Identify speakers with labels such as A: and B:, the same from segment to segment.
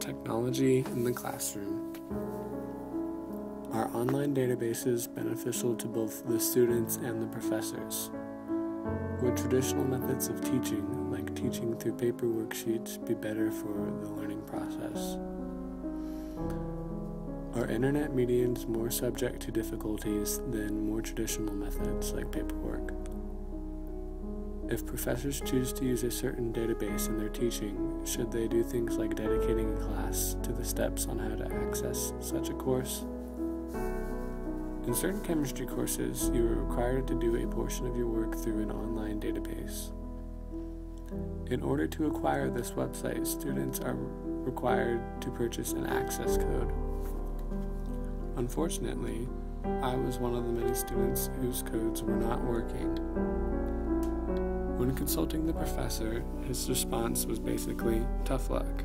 A: Technology in the classroom. Are online databases beneficial to both the students and the professors? Would traditional methods of teaching, like teaching through paper worksheets, be better for the learning process? Are internet mediums more subject to difficulties than more traditional methods like paperwork? If professors choose to use a certain database in their teaching, should they do things like dedicating a class to the steps on how to access such a course? In certain chemistry courses, you are required to do a portion of your work through an online database. In order to acquire this website, students are required to purchase an access code. Unfortunately, I was one of the many students whose codes were not working. When consulting the professor, his response was basically, tough luck.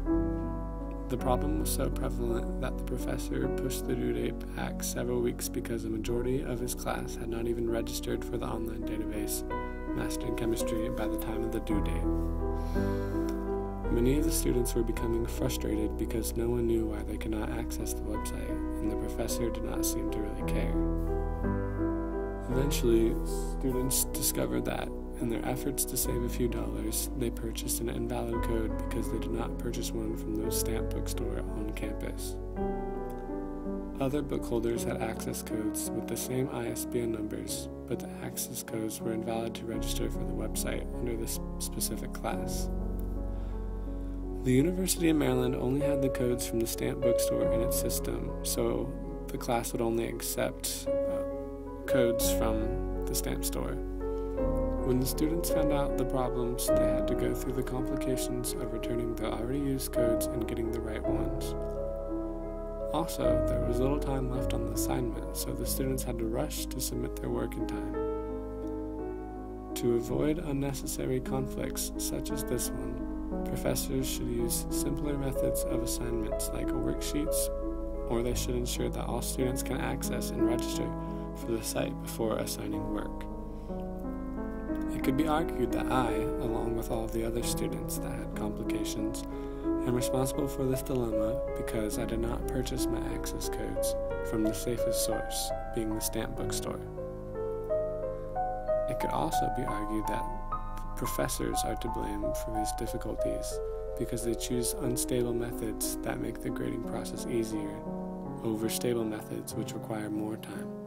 A: The problem was so prevalent that the professor pushed the due date back several weeks because a majority of his class had not even registered for the online database, Mastering Chemistry, by the time of the due date. Many of the students were becoming frustrated because no one knew why they could not access the website, and the professor did not seem to really care. Eventually, students discovered that, in their efforts to save a few dollars, they purchased an invalid code because they did not purchase one from the stamp bookstore on campus. Other book holders had access codes with the same ISBN numbers, but the access codes were invalid to register for the website under this specific class. The University of Maryland only had the codes from the stamp bookstore in its system, so the class would only accept codes from the stamp store. When the students found out the problems, they had to go through the complications of returning the already used codes and getting the right ones. Also, there was little time left on the assignment, so the students had to rush to submit their work in time. To avoid unnecessary conflicts such as this one, professors should use simpler methods of assignments like worksheets, or they should ensure that all students can access and register for the site before assigning work. It could be argued that I, along with all of the other students that had complications, am responsible for this dilemma because I did not purchase my access codes from the safest source, being the stamp bookstore. It could also be argued that professors are to blame for these difficulties because they choose unstable methods that make the grading process easier over stable methods which require more time.